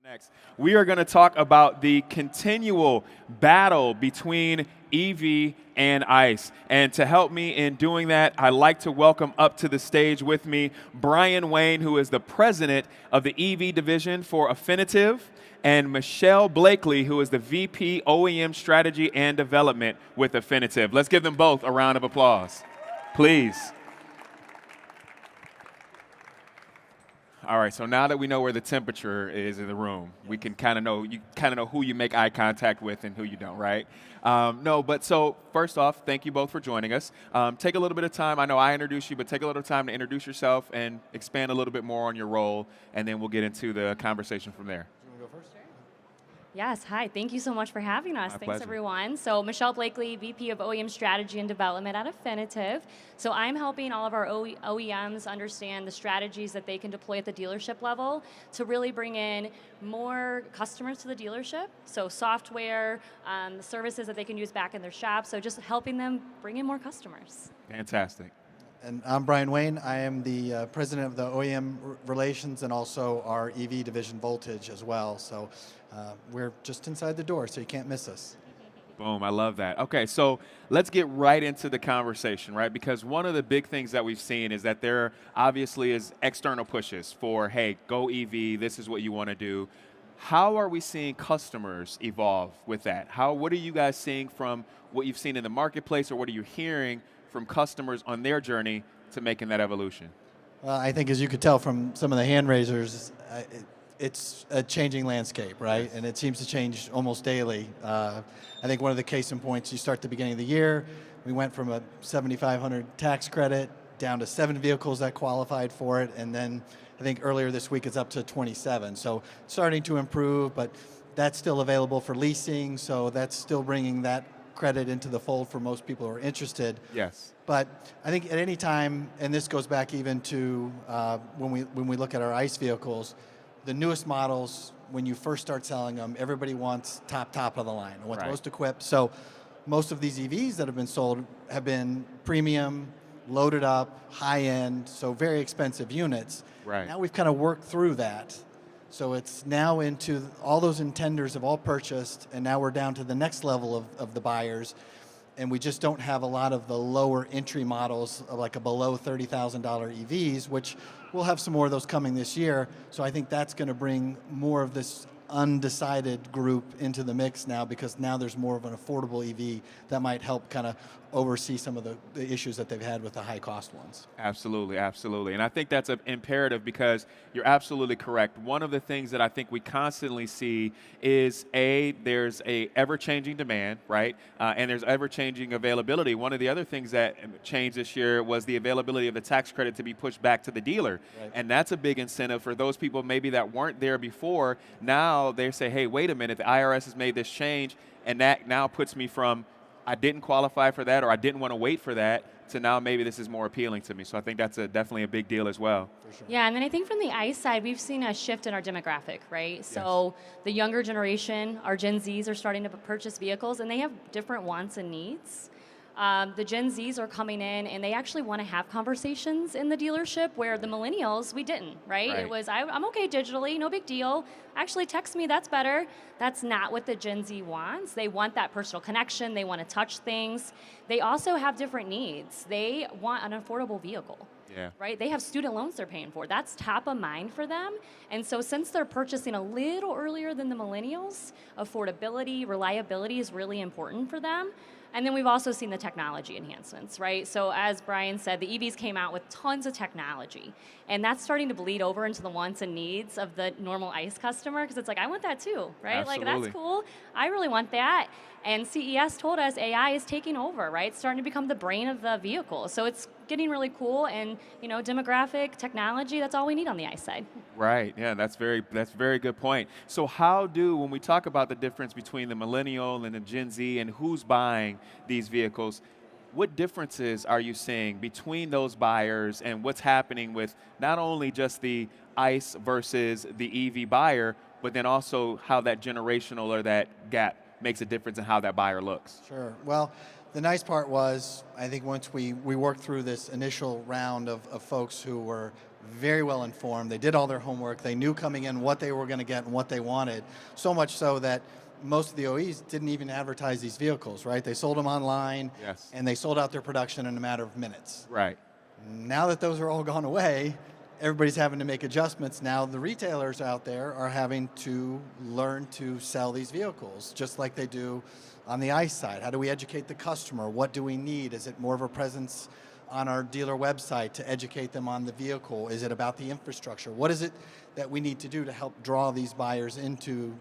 Next, we are going to talk about the continual battle between EV and ICE. And to help me in doing that, I'd like to welcome up to the stage with me Brian Wayne, who is the president of the EV division for Affinitive, and Michelle Blakely, who is the VP OEM Strategy and Development with Affinitive. Let's give them both a round of applause, please. All right, so now that we know where the temperature is in the room, we can kind of know who you make eye contact with and who you don't, right? So first off, thank you both for joining us. Take a little bit of time. I know I introduced you, but take a little time to introduce yourself and expand a little bit more on your role, and then we'll get into the conversation from there. You want to go first? Yes, hi. Thank you so much for having us. My Thanks, pleasure. everyone. So Michelle Blakely, VP of OEM Strategy and Development at Affinitive. So I'm helping all of our OEMs understand the strategies that they can deploy at the dealership level to really bring in more customers to the dealership. So software, services that they can use back in their shop. So just helping them bring in more customers. Fantastic. And I'm Brian Wayne. I am the president of the OEM Relations and also our EV division Voltage as well. So we're just inside the door, so you can't miss us. Boom, I love that. Okay, so let's get right into the conversation, right? Because one of the big things that we've seen is that there obviously is external pushes for, hey, go EV, this is what you want to do. How are we seeing customers evolve with that? What are you guys seeing from what you've seen in the marketplace, or what are you hearing from customers on their journey to making that evolution? Well, I think as you could tell from some of the hand raisers, it's a changing landscape, right? Yes. And it seems to change almost daily. I think one of the case in points, you start at the beginning of the year, we went from a 7,500 tax credit down to 7 vehicles that qualified for it, and then I think earlier this week it's up to 27. So starting to improve, but that's still available for leasing, so that's still bringing that credit into the fold for most people who are interested. Yes. But I think at any time, and this goes back even to when we look at our ICE vehicles, the newest models, when you first start selling them, everybody wants top of the line, wants Right. most equipped. So most of these EVs that have been sold have been premium, loaded up, high end, so very expensive units. Right. Now we've kind of worked through that. So it's now into all those intenders have all purchased, and now we're down to the next level of the buyers. And we just don't have a lot of the lower entry models of like a below $30,000 EVs, which we'll have some more of those coming this year. So I think that's going to bring more of this undecided group into the mix now, because now there's more of an affordable EV that might help kind of oversee some of the issues that they've had with the high cost ones. Absolutely, absolutely. And I think that's an imperative, because you're absolutely correct. One of the things that I think we constantly see is there's a ever-changing demand, right? And there's ever-changing availability. One of the other things that changed this year was the availability of the tax credit to be pushed back to the dealer. Right. And that's a big incentive for those people maybe that weren't there before. Now they say, hey, wait a minute, the IRS has made this change, and that now puts me from I didn't qualify for that, or I didn't want to wait for that, to now maybe this is more appealing to me. So I think that's definitely a big deal as well. For sure. Yeah, and then I think from the ICE side, we've seen a shift in our demographic, right? So the younger generation, our Gen Zs, are starting to purchase vehicles, and they have different wants and needs. The Gen Zs are coming in, and they actually want to have conversations in the dealership, where the millennials, we didn't, right? Right. It was, I'm okay digitally, no big deal. Actually, text me, that's better. That's not what the Gen Z wants. They want that personal connection. They want to touch things. They also have different needs. They want an affordable vehicle. Yeah. Right? They have student loans they're paying for. That's top of mind for them. And so since they're purchasing a little earlier than the millennials, affordability, reliability is really important for them. And then we've also seen the technology enhancements, right? So as Brian said, the EVs came out with tons of technology. And that's starting to bleed over into the wants and needs of the normal ICE customer, because it's like, I want that too, right? Absolutely. Like, that's cool. I really want that. And CES told us AI is taking over, right? It's starting to become the brain of the vehicle. So it's getting really cool, and demographic, technology, that's all we need on the ICE side. Right. Yeah, that's a very good point. So when we talk about the difference between the millennial and the Gen Z and who's buying these vehicles, what differences are you seeing between those buyers and what's happening with not only just the ICE versus the EV buyer, but then also how that generational or that gap makes a difference in how that buyer looks? Sure. Well, the nice part was, I think once we worked through this initial round of folks who were very well informed. They did all their homework. They knew coming in what they were going to get and what they wanted. So much so that most of the OEs didn't even advertise these vehicles, right? They sold them online, Yes. and they sold out their production in a matter of minutes. Right. Now that those are all gone away, everybody's having to make adjustments. Now the retailers out there are having to learn to sell these vehicles, just like they do on the ICE side. How do we educate the customer? What do we need? Is it more of a presence on our dealer website to educate them on the vehicle? Is it about the infrastructure? What is it that we need to do to help draw these buyers into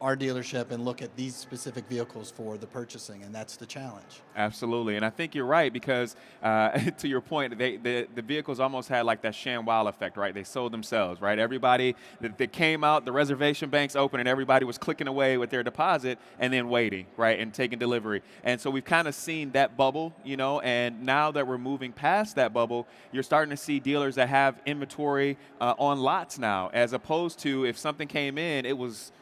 our dealership and look at these specific vehicles for the purchasing? And that's the challenge. Absolutely, and I think you're right because to your point, the vehicles almost had like that ShamWow effect, right? They sold themselves, right? Everybody that came out, the reservation banks open, and everybody was clicking away with their deposit and then waiting, right, and taking delivery. And so we've kind of seen that bubble, and now that we're moving past that bubble, you're starting to see dealers that have inventory on lots now, as opposed to if something came in, it was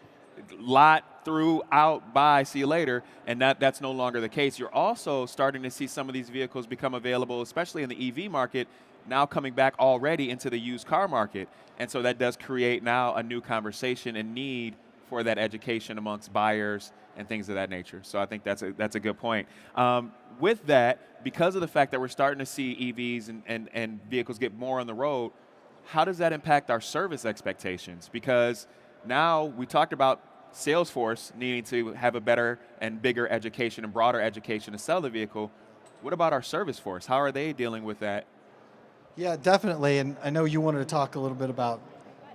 lot through, out, buy, see you later, and that's no longer the case. You're also starting to see some of these vehicles become available, especially in the EV market, now coming back already into the used car market. And so that does create now a new conversation and need for that education amongst buyers and things of that nature. So I think that's a good point. With that, because of the fact that we're starting to see EVs and vehicles get more on the road, how does that impact our service expectations? Because now we talked about Salesforce needing to have a better and bigger education and broader education to sell the vehicle. What about our service force? How are they dealing with that? Yeah, definitely. And I know you wanted to talk a little bit about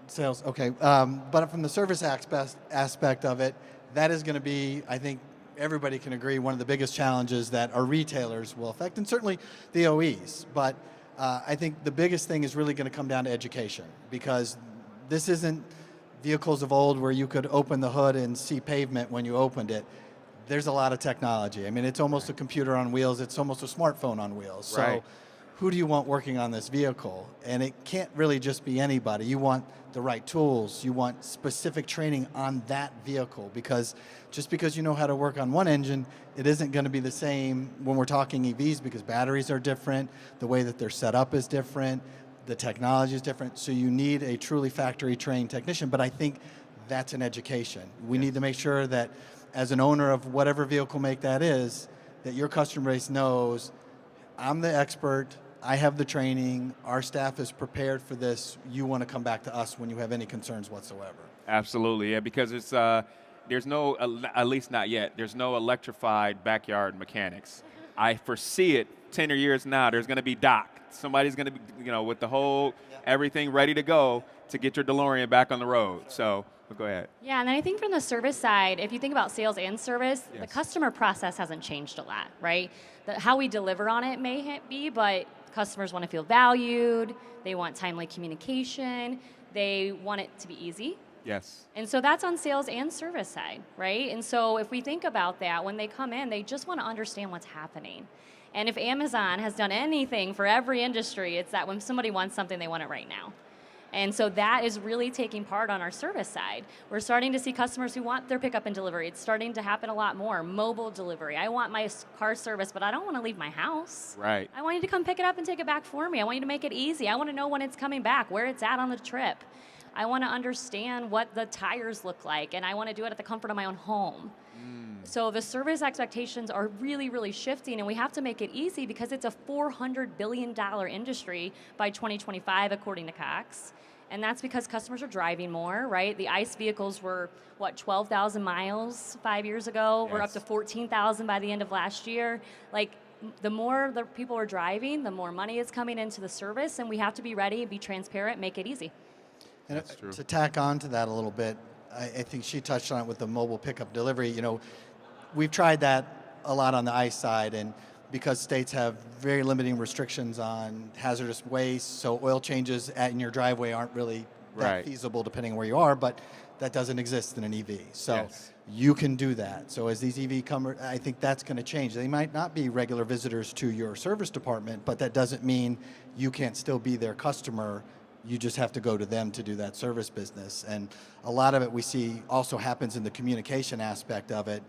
sales. Okay. But from the service aspect of it, that is going to be, I think everybody can agree, one of the biggest challenges that our retailers will affect, and certainly the OEs. But I think the biggest thing is really going to come down to education, because this isn't vehicles of old where you could open the hood and see pavement when you opened it. There's a lot of technology. I mean, it's almost a computer on wheels. It's almost a smartphone on wheels. Right. So who do you want working on this vehicle? And it can't really just be anybody. You want the right tools. You want specific training on that vehicle, because just because you know how to work on one engine, it isn't going to be the same when we're talking EVs, because batteries are different, the way that they're set up is different, the technology is different, so you need a truly factory-trained technician. But I think that's an education. We need to make sure that as an owner of whatever vehicle make that is, that your customer base knows, I'm the expert, I have the training, our staff is prepared for this, you want to come back to us when you have any concerns whatsoever. Absolutely, yeah, because it's there's no, at least not yet, there's no electrified backyard mechanics. I foresee it 10 years now, there's going to be Doc. Somebody's going to be, with the whole, everything ready to go to get your DeLorean back on the road. So, go ahead. Yeah, and then I think from the service side, if you think about sales and service, Yes. the customer process hasn't changed a lot, right? How we deliver on it may be, but customers want to feel valued, they want timely communication, they want it to be easy. Yes. And so that's on sales and service side, right? And so if we think about that, when they come in, they just want to understand what's happening. And if Amazon has done anything for every industry, it's that when somebody wants something, they want it right now. And so that is really taking part on our service side. We're starting to see customers who want their pickup and delivery. It's starting to happen a lot more. Mobile delivery. I want my car service, but I don't want to leave my house. Right. I want you to come pick it up and take it back for me. I want you to make it easy. I want to know when it's coming back, where it's at on the trip. I want to understand what the tires look like, and I want to do it at the comfort of my own home. So the service expectations are really, really shifting, and we have to make it easy because it's a $400 billion industry by 2025, according to Cox. And that's because customers are driving more, right? The ICE vehicles were, 12,000 miles 5 years ago? Yes. We're up to 14,000 by the end of last year. Like, the more the people are driving, the more money is coming into the service, and we have to be ready, be transparent, make it easy. And That's true. To tack on to that a little bit, I think she touched on it with the mobile pickup delivery. We've tried that a lot on the ICE side, and because states have very limiting restrictions on hazardous waste, so oil changes in your driveway aren't really that feasible depending on where you are, but that doesn't exist in an EV. So Yes. You can do that. So as these EV come, I think that's going to change. They might not be regular visitors to your service department, but that doesn't mean you can't still be their customer. You just have to go to them to do that service business. And a lot of it we see also happens in the communication aspect of it.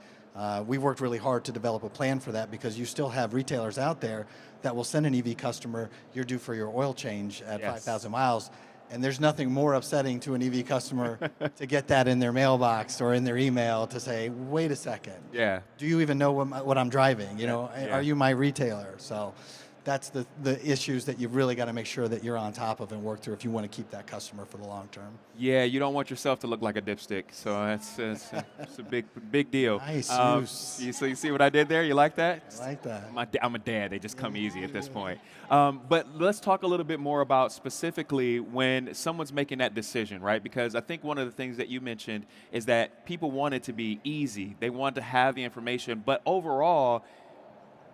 We worked really hard to develop a plan for that, because you still have retailers out there that will send an EV customer, you're due for your oil change at Yes. 5,000 miles. And there's nothing more upsetting to an EV customer to get that in their mailbox or in their email to say, wait a second. Yeah. Do you even know what I'm driving? You know, Yeah. are you my retailer? So that's the issues that you've really got to make sure that you're on top of and work through if you want to keep that customer for the long term. Yeah, you don't want yourself to look like a dipstick, so it's a big deal. Nice use. You see what I did there? You like that? I like that. I'm a dad. They just come easy at this point. But let's talk a little bit more about specifically when someone's making that decision, right? Because I think one of the things that you mentioned is that people want it to be easy. They want to have the information, but overall,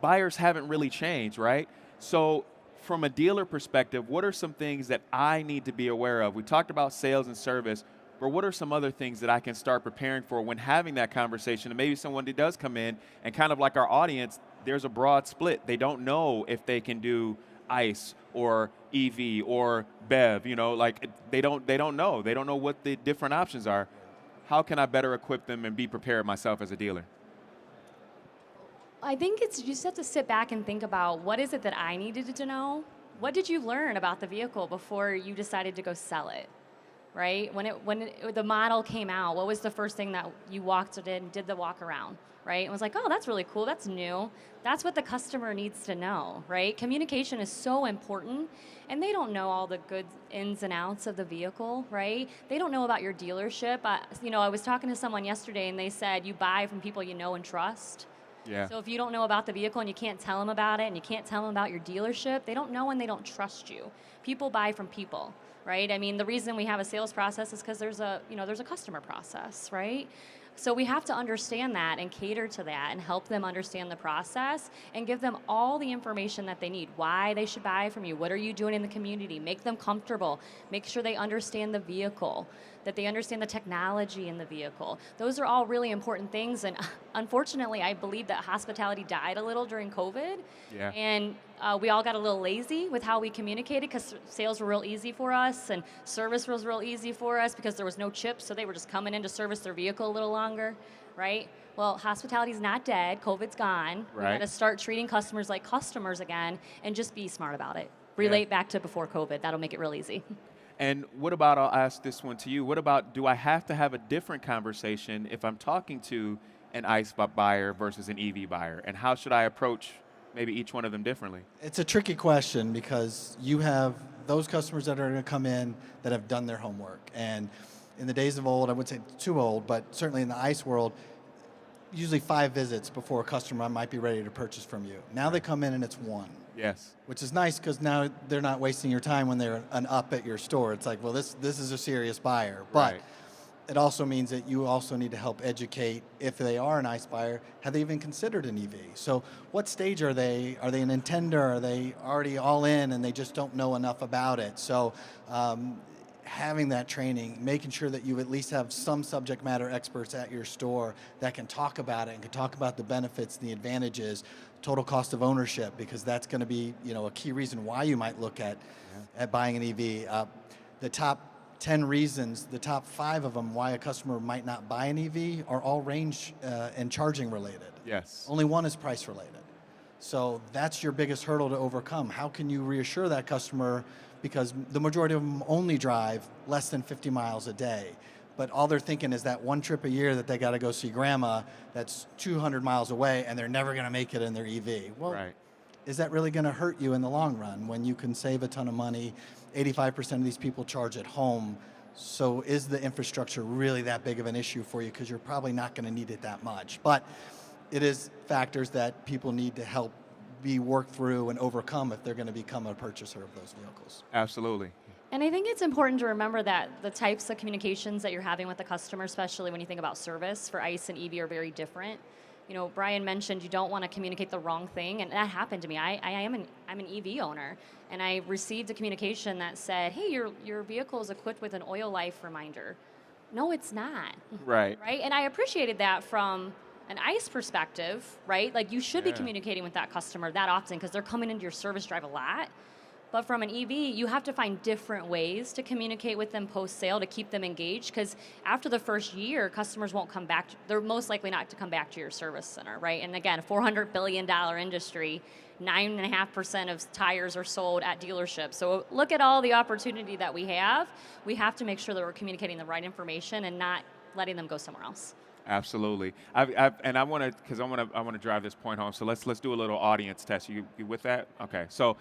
buyers haven't really changed, right? So from a dealer perspective, what are some things that I need to be aware of? We talked about sales and service, but what are some other things that I can start preparing for when having that conversation? And maybe someone that does come in and kind of like our audience, there's a broad split. They don't know if they can do ICE or EV or BEV, you know, like they don't know. They don't know what the different options are. How can I better equip them and be prepared myself as a dealer? I think you just have to sit back and think about what is it that I needed to know? What did you learn about the vehicle before you decided to go sell it? Right? The model came out, what was the first thing that you walked in and did the walk around? Right? And was like, oh, that's really cool, that's new. That's what the customer needs to know, right? Communication is so important, and they don't know all the good ins and outs of the vehicle, right? They don't know about your dealership. I was talking to someone yesterday, and they said you buy from people you know and trust. Yeah. So if you don't know about the vehicle and you can't tell them about it and you can't tell them about your dealership, they don't know and they don't trust you. People buy from people, right? I mean, the reason we have a sales process is because there's a customer process, right? So we have to understand that and cater to that and help them understand the process and give them all the information that they need. Why they should buy from you. What are you doing in the community? Make them comfortable. Make sure they understand the vehicle, that they understand the technology in the vehicle. Those are all really important things. And unfortunately, I believe that hospitality died a little during COVID. Yeah. And we all got a little lazy with how we communicated because sales were real easy for us and service was real easy for us because there was no chips, so they were just coming in to service their vehicle a little longer, right? Well, hospitality's not dead. COVID's gone. Right. We got to start treating customers like customers again and just be smart about it. Relate back to before COVID. That'll make it real easy. And what about, I'll ask this one to you, what about, do I have to have a different conversation if I'm talking to an ICE buyer versus an EV buyer? And how should I approach maybe each one of them differently? It's a tricky question because you have those customers that are going to come in that have done their homework. And in the days of old, I wouldn't say too old, but certainly in the ICE world, usually 5 visits before a customer might be ready to purchase from you. Now they come in and it's 1. Yes. Which is nice because now they're not wasting your time when they're an up at your store. It's like, well, this is a serious buyer. But Right. it also means that you also need to help educate, if they are an ICE buyer, have they even considered an EV? So what stage are they? Are they an intender? Are they already all in and they just don't know enough about it? So having that training, making sure that you at least have some subject matter experts at your store that can talk about it and can talk about the benefits, the advantages, total cost of ownership, because that's going to be, a key reason why you might look at buying an EV. The top 10 reasons, the top 5 of them why a customer might not buy an EV are all range and charging related. Yes. Only one is price related. So that's your biggest hurdle to overcome. How can you reassure that customer, because the majority of them only drive less than 50 miles a day, but all they're thinking is that one trip a year that they got to go see grandma that's 200 miles away and they're never going to make it in their EV. Well, Right. is that really going to hurt you in the long run when you can save a ton of money? 85% of these people charge at home. So is the infrastructure really that big of an issue for you? Because you're probably not going to need it that much. But it is factors that people need to help be worked through and overcome if they're going to become a purchaser of those vehicles. Absolutely. And I think it's important to remember that the types of communications that you're having with the customer, especially when you think about service for ICE and EV, are very different. Brian mentioned you don't want to communicate the wrong thing, and that happened to me. I'm an EV owner, and I received a communication that said, "Hey, your vehicle is equipped with an oil life reminder." No, it's not. Right. Right? And I appreciated that from an ICE perspective, right? Like you should be Yeah. communicating with that customer that often because they're coming into your service drive a lot. But from an EV, you have to find different ways to communicate with them post-sale to keep them engaged, because after the first year, customers won't come back. They're most likely not to come back to your service center, right? And again, a $400 billion industry, 9.5% of tires are sold at dealerships. So look at all the opportunity that we have. We have to make sure that we're communicating the right information and not letting them go somewhere else. Absolutely. And I want to, because I want to drive this point home. So let's do a little audience test. You with that? Okay. So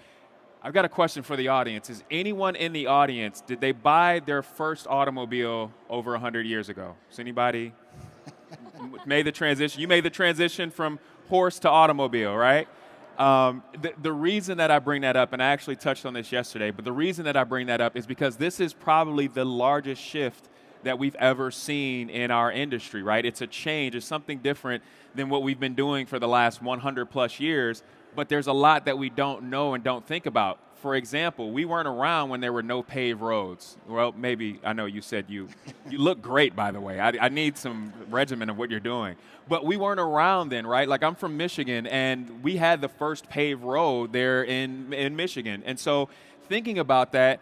I've got a question for the audience. Is anyone in the audience, did they buy their first automobile over 100 years ago? Has anybody made the transition? You made the transition from horse to automobile, right? The reason that I bring that up, and I actually touched on this yesterday, but the reason that I bring that up is because this is probably the largest shift that we've ever seen in our industry, right? It's a change. It's something different than what we've been doing for the last 100 plus years, but there's a lot that we don't know and don't think about. For example, we weren't around when there were no paved roads. Well, maybe, I know you said you look great, by the way. I need some regimen of what you're doing. But we weren't around then, right? Like, I'm from Michigan, and we had the first paved road there in Michigan. And so thinking about that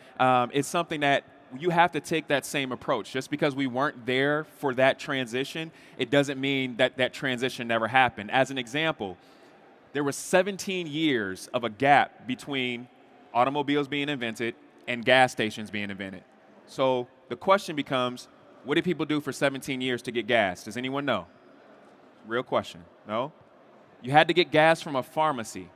is something that you have to take that same approach. Just because we weren't there for that transition, it doesn't mean that that transition never happened. As an example, there was 17 years of a gap between automobiles being invented and gas stations being invented. So the question becomes, what did people do for 17 years to get gas? Does anyone know? Real question. No? You had to get gas from a pharmacy.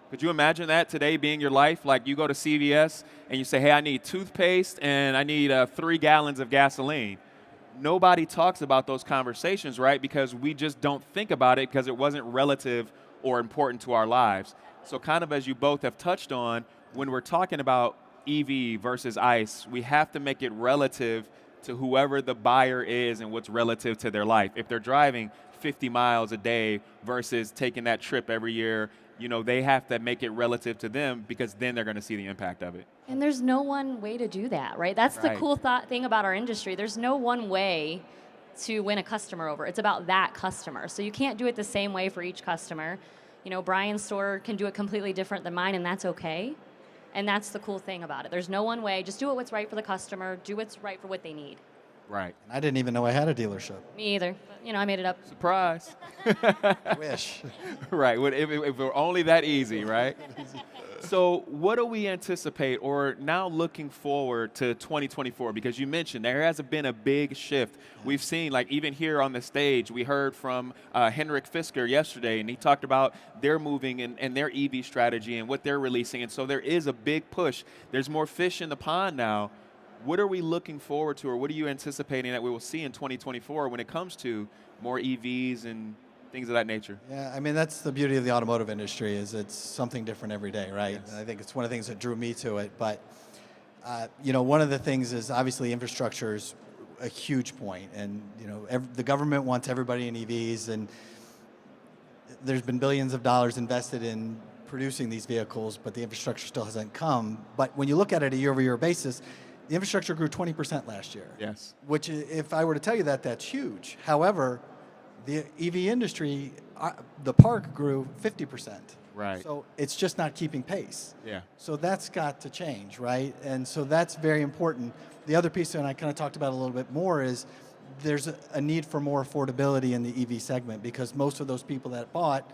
Could you imagine that today being your life? Like, you go to CVS and you say, hey, I need toothpaste and I need 3 gallons of gasoline. Nobody talks about those conversations, right? Because we just don't think about it because it wasn't relative or important to our lives. So kind of as you both have touched on, when we're talking about EV versus ICE, we have to make it relative to whoever the buyer is and what's relative to their life. If they're driving 50 miles a day versus taking that trip every year, they have to make it relative to them, because then they're going to see the impact of it. And there's no one way to do that, right? That's the cool thing about our industry. There's no one way to win a customer over. It's about that customer. So you can't do it the same way for each customer. Brian's store can do it completely different than mine, and that's okay. And that's the cool thing about it. There's no one way. Just do what's right for the customer. Do what's right for what they need. Right. I didn't even know I had a dealership. Me either. But, I made it up. Surprise. I wish. Right. If it were only that easy, right? So what do we anticipate, or now looking forward to 2024? Because you mentioned there has been a big shift. We've seen, like, even here on the stage, we heard from Henrik Fisker yesterday, and he talked about their moving and their EV strategy and what they're releasing. And so there is a big push. There's more fish in the pond now. What are we looking forward to, or what are you anticipating that we will see in 2024 when it comes to more EVs and things of that nature? Yeah, I mean, that's the beauty of the automotive industry, is it's something different every day, right? Yes. And I think it's one of the things that drew me to it. But, one of the things is obviously infrastructure is a huge point. And, the government wants everybody in EVs, and there's been billions of dollars invested in producing these vehicles, but the infrastructure still hasn't come. But when you look at it a year-over-year basis, the infrastructure grew 20% last year. Yes. Which, if I were to tell you that, that's huge. However, the EV industry, the park grew 50%. Right. So it's just not keeping pace. Yeah. So that's got to change, right? And so that's very important. The other piece, and I kind of talked about a little bit more, is there's a need for more affordability in the EV segment, because most of those people that bought,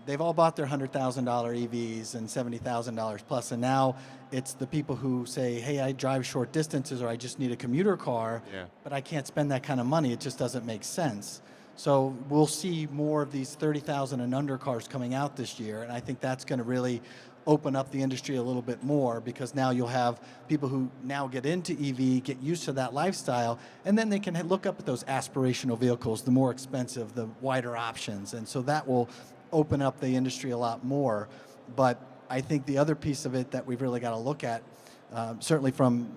they've all bought their $100,000 EVs and $70,000 plus, and now it's the people who say, hey, I drive short distances, or I just need a commuter car, but I can't spend that kind of money. It just doesn't make sense. So we'll see more of these 30,000 and under cars coming out this year, and I think that's going to really open up the industry a little bit more, because now you'll have people who now get into EV, get used to that lifestyle, and then they can look up at those aspirational vehicles, the more expensive, the wider options, and so that will open up the industry a lot more. But I think the other piece of it that we've really got to look at, certainly from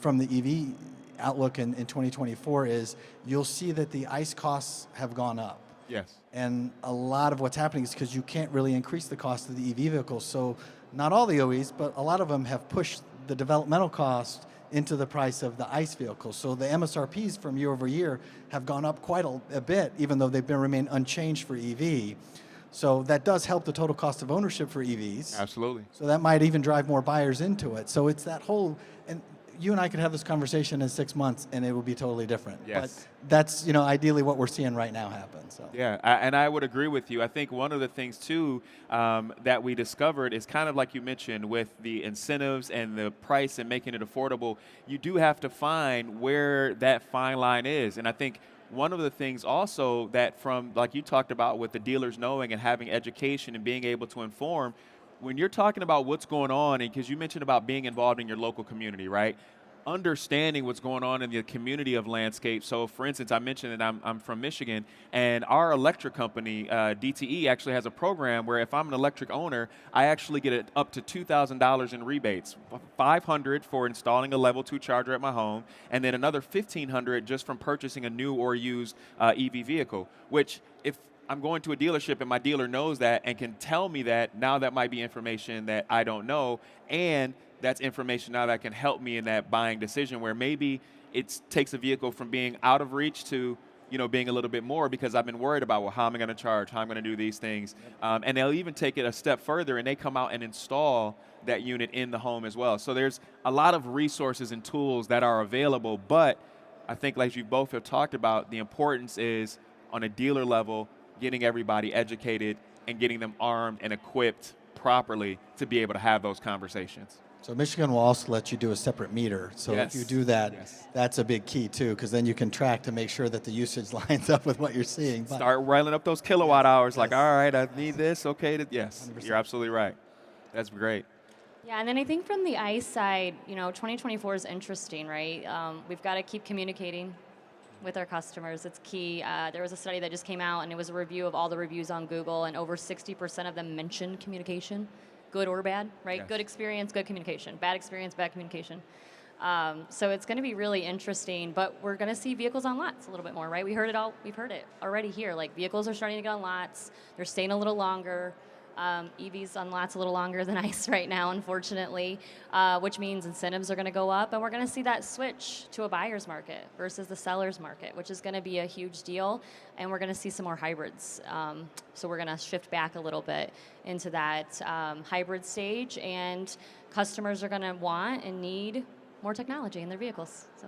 the EV outlook in 2024, is you'll see that the ICE costs have gone up. Yes. And a lot of what's happening is because you can't really increase the cost of the EV vehicles. So not all the OEs, but a lot of them have pushed the developmental cost into the price of the ICE vehicles. So the MSRPs from year over year have gone up quite a bit, even though they've remained unchanged for EV. So that does help the total cost of ownership for EVs. Absolutely. So that might even drive more buyers into it. So it's that whole, and you and I could have this conversation in 6 months and it will be totally different. Yes. But that's, ideally what we're seeing right now happen. So. Yeah, and I would agree with you. I think one of the things too that we discovered is kind of like you mentioned with the incentives and the price and making it affordable. You do have to find where that fine line is, and I think one of the things also that from like you talked about with the dealers knowing and having education and being able to inform, when you're talking about what's going on, and because you mentioned about being involved in your local community, right? Understanding what's going on in the community of landscape. So for instance, I mentioned that I'm from Michigan, and our electric company, DTE, actually has a program where if I'm an electric owner, I actually get up to $2,000 in rebates, $500 for installing a level 2 charger at my home, and then another $1,500 just from purchasing a new or used EV vehicle, which if I'm going to a dealership and my dealer knows that and can tell me that, now that might be information that I don't know, and that's information now that can help me in that buying decision where maybe it takes a vehicle from being out of reach to being a little bit more because I've been worried about, well, how am I going to charge, how I'm going to do these things. And they'll even take it a step further and they come out and install that unit in the home as well. So there's a lot of resources and tools that are available, but I think like you both have talked about, the importance is on a dealer level, getting everybody educated and getting them armed and equipped properly to be able to have those conversations. So Michigan will also let you do a separate meter. So Yes. if you do that, Yes. that's a big key too, because then you can track to make sure that the usage lines up with what you're seeing. But Start railing up those kilowatt hours, like, Yes. all right, I need this, okay, yes, 100%. you're absolutely right. That's great. Yeah, and then I think from the ICE side, 2024 is interesting, right? We've got to keep communicating with our customers. It's key. There was a study that just came out, and it was a review of all the reviews on Google, and over 60% of them mentioned communication, good or bad, right? Yes. Good experience, good communication. Bad experience, bad communication. So it's going to be really interesting, but we're going to see vehicles on lots a little bit more, right? We've heard it already here. Like vehicles are starting to get on lots. They're staying a little longer. EVs on lots a little longer than ICE right now, unfortunately, which means incentives are going to go up, and we're going to see that switch to a buyer's market versus the seller's market, which is going to be a huge deal, and we're going to see some more hybrids. So we're going to shift back a little bit into that hybrid stage, and customers are going to want and need more technology in their vehicles. So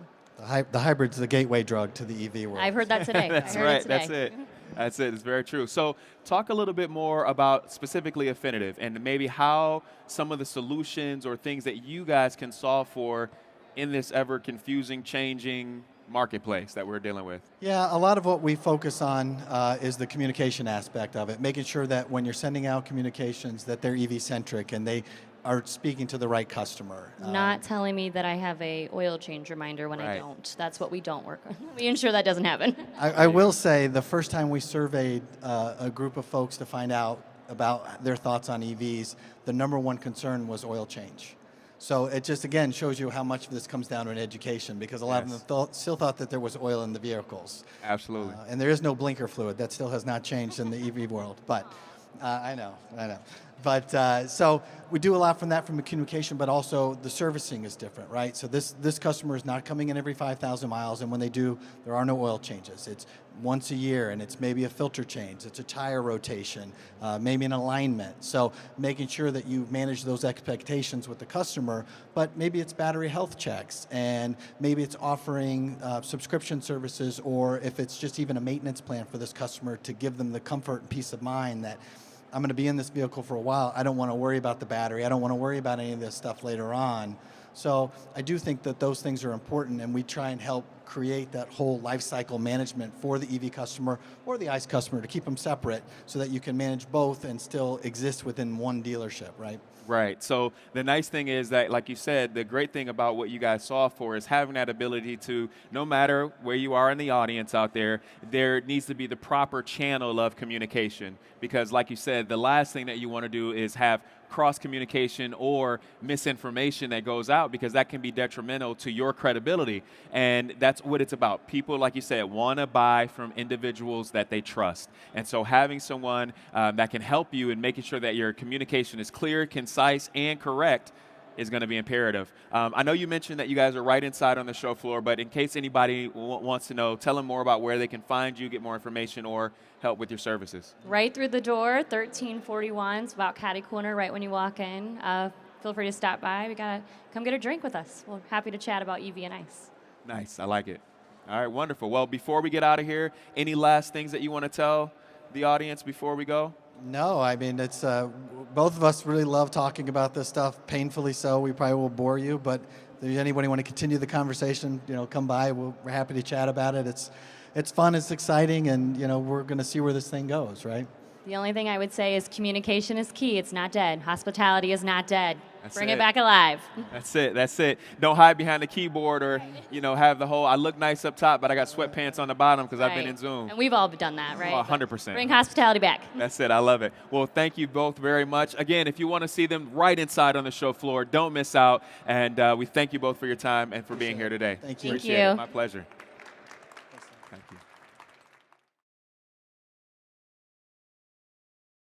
the hybrid's the gateway drug to the EV world. I've heard that today. That's I heard right, it today. that's it. That's it, it's very true. So talk a little bit more about specifically Affinitive and maybe how some of the solutions or things that you guys can solve for in this ever confusing, changing marketplace that we're dealing with. Yeah, a lot of what we focus on is the communication aspect of it, making sure that when you're sending out communications that they're EV-centric and they are speaking to the right customer. Not telling me that I have a oil change reminder when I Right. don't. That's what we don't work on. We ensure that doesn't happen. I will say the first time we surveyed a group of folks to find out about their thoughts on EVs, the number one concern was oil change. So it just, again, shows you how much of this comes down to an education, because a lot Yes. of them still thought that there was oil in the vehicles. Absolutely. And there is no blinker fluid. That still has not changed in the EV world. But I know. But so we do a lot from the communication, but also the servicing is different, right? So this customer is not coming in every 5,000 miles, and when they do, there are no oil changes. It's once a year, and it's maybe a filter change, it's a tire rotation, maybe an alignment. So making sure that you manage those expectations with the customer, but maybe it's battery health checks, and maybe it's offering subscription services, or if it's just even a maintenance plan for this customer to give them the comfort and peace of mind that I'm going to be in this vehicle for a while. I don't want to worry about the battery. I don't want to worry about any of this stuff later on. So I do think that those things are important, and we try and help create that whole life cycle management for the EV customer or the ICE customer to keep them separate so that you can manage both and still exist within one dealership, right? Right. So the nice thing is that, like you said, the great thing about what you guys solve for is having that ability to, no matter where you are in the audience out there, there needs to be the proper channel of communication. Because like you said, the last thing that you want to do is have cross communication or misinformation that goes out, because that can be detrimental to your credibility. And that's what it's about. People, like you said, want to buy from individuals that they trust. And so having someone that can help you in making sure that your communication is clear, concise, and correct is going to be imperative. I know you mentioned that you guys are right inside on the show floor, but in case anybody wants to know, tell them more about where they can find you, get more information, or help with your services. Right through the door, 1341. It's about catty corner right when you walk in. Feel free to stop by. We gotta come get a drink with us. We're happy to chat about EV and ICE. Nice, I like it. All right, wonderful. Well, before we get out of here, any last things that you want to tell the audience before we go? No, I mean, it's both of us really love talking about this stuff, painfully so. We probably will bore you, but if anybody want to continue the conversation, come by. We're happy to chat about it. It's fun, it's exciting, and we're going to see where this thing goes, right? The only thing I would say is communication is key. It's not dead. Hospitality is not dead. Bring it it back alive. That's it. Don't hide behind the keyboard or, have the whole, I look nice up top, but I got sweatpants on the bottom because I've been in Zoom. And we've all done that, right? Oh, 100%. Bring hospitality back. That's it. I love it. Well, thank you both very much. Again, if you want to see them right inside on the show floor, don't miss out. And we thank you both for your time and for being here today. Thank you. Appreciate it. My pleasure. Thank you.